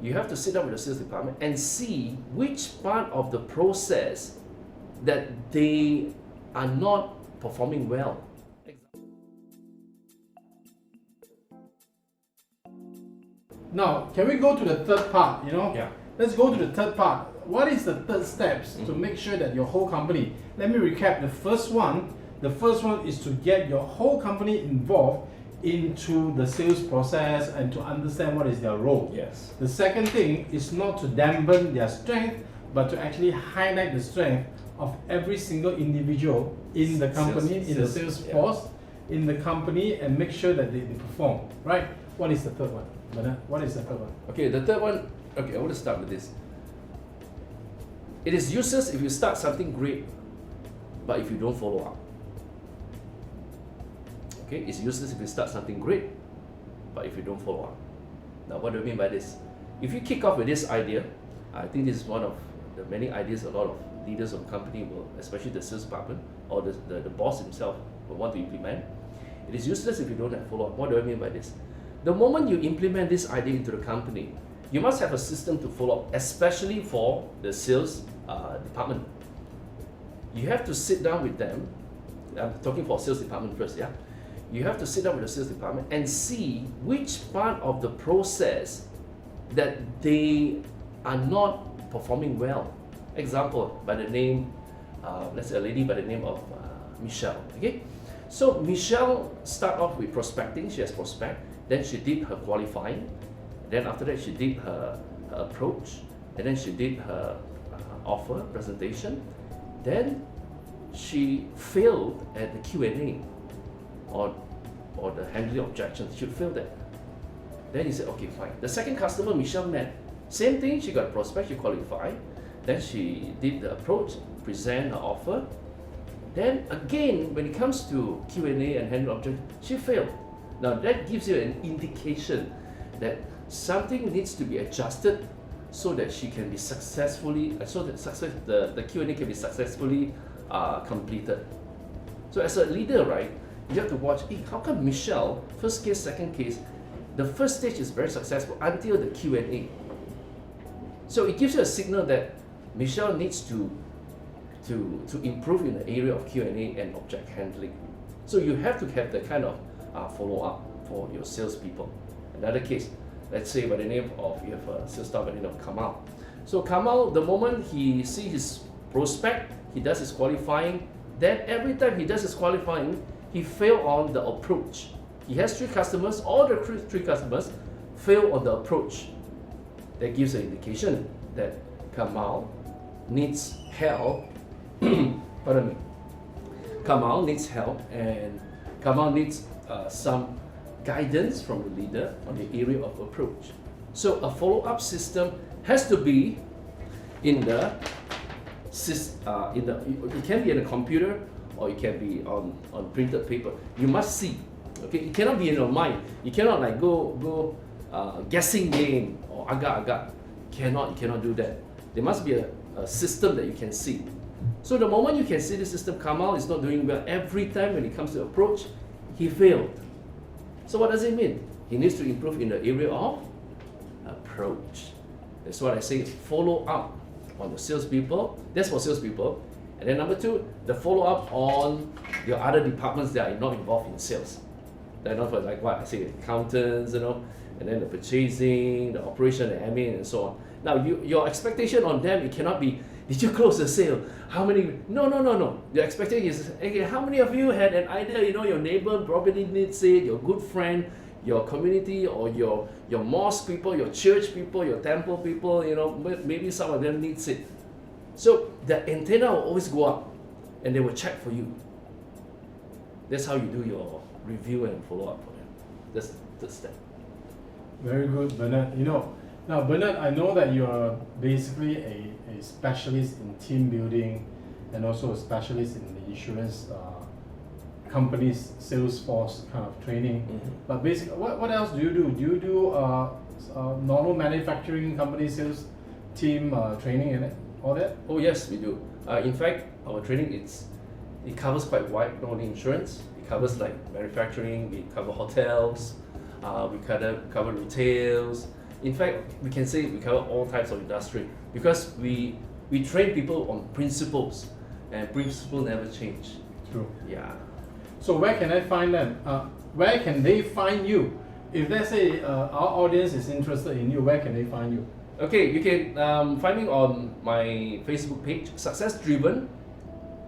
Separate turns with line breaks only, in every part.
you have to sit down with the sales department and see which part of the process that they are not performing well.
Now, can we go to the third part,
Yeah.
Let's go to the third part. What is the third steps to make sure that your whole company, let me recap the first one. The first one is to get your whole company involved into the sales process and to understand what is their role.
Yes.
The second thing is not to dampen their strength, but to actually highlight the strength of every single individual in the company, in the sales force, in the company, and make sure that they perform, right? What is the third one? Bernard, what is the third one?
Okay, the third one, okay, I want to start with this. It is useless if you start something great, but if you don't follow up. Okay, it's useless if you start something great, but if you don't follow up. Now, what do I mean by this? If you kick off with this idea, I think this is one of the many ideas a lot of leaders of the company will, especially the sales department or the boss himself, will want to implement. It is useless if you don't have follow-up. What do I mean by this? The moment you implement this idea into the company, you must have a system to follow up, especially for the sales department. You have to sit down with them. I'm talking for sales department first, yeah? You have to sit down with the sales department and see which part of the process that they are not performing well. Example, by the name, let's say a lady by the name of Michelle, okay? So Michelle start off with prospecting, she has prospect, then she did her qualifying, then after that she did her approach, and then she did her offer presentation, then she failed at the Q&A or the handling objections, she failed that. Then he said, okay, fine. The second customer Michelle met, same thing, she got a prospect, she qualified, then she did the approach, present her offer. Then again, when it comes to Q&A and handling objections, she failed. Now that gives you an indication that something needs to be adjusted so that she can be successfully, so that the Q&A can be successfully completed. So as a leader, right, you have to watch, how come Michelle, first case, second case, the first stage is very successful until the Q&A. So it gives you a signal that Michelle needs to improve in the area of Q&A and object handling. So you have to have the kind of follow-up for your salespeople. Another case, let's say by the name of, you have a sales staff by the name of Kamal. So Kamal, the moment he sees his prospect, he does his qualifying, then every time he does his qualifying, he failed on the approach. He has 3 customers, all the 3 customers fail on the approach. That gives an indication that Kamal needs help. Pardon me. Kamal needs help, and Kamal needs some guidance from the leader on the area of approach. So a follow-up system has to be in the it can be in a computer or it can be on printed paper. You must see. Okay, it cannot be in your mind. You cannot like go guessing game or agak-agak. You cannot do that. There must be a system that you can see. So the moment you can see the system, Kamal is not doing well. Every time when it comes to approach, he failed. So what does it mean? He needs to improve in the area of approach. That's what I say, follow up on the salespeople. That's for salespeople. And then number 2, the follow up on your other departments that are not involved in sales. They're not for like what I say, accountants, and then the purchasing, the operation, the admin, and so on. Now, your expectation on them, it cannot be, did you close the sale? How many? No. The expectation is, okay, how many of you had an idea, your neighbor probably needs it, your good friend, your community, or your mosque people, your church people, your temple people, maybe some of them needs it. So the antenna will always go up and they will check for you. That's how you do your review and follow up for them. That's the step.
Very good, Bernard. Now Bernard, I know that you're basically a specialist in team building and also a specialist in the insurance company's sales force kind of training.
Mm-hmm.
But basically, what else do you do? Do you do normal manufacturing company sales team training and all that?
Oh yes, we do. In fact, our training it covers quite wide, not only insurance. It covers like manufacturing, we cover hotels, we cover retails, In fact, we can say we cover all types of industry because we train people on principles, and principles never change.
True.
Yeah.
So where can I find them? Where can they find you? If let's say our audience is interested in you, where can they find you?
Okay, you can find me on my Facebook page, Success Driven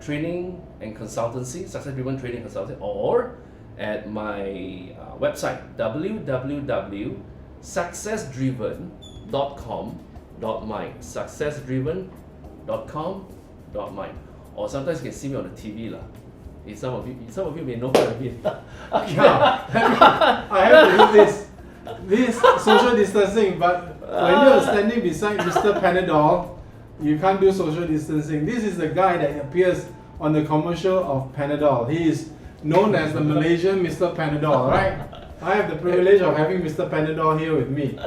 Training and Consultancy, Success Driven Training and Consultancy, or at my website, www.successdriven.com.my, successdriven.com.my, or sometimes you can see me on the TV lah. Some of you may know what I mean.
I have to do this social distancing, but when you're standing beside Mr. Panadol, you can't do social distancing. This is the guy that appears on the commercial of Panadol. He is known as the Malaysian Mr. Panadol, right? I have the privilege of having Mr. Panadol here with me.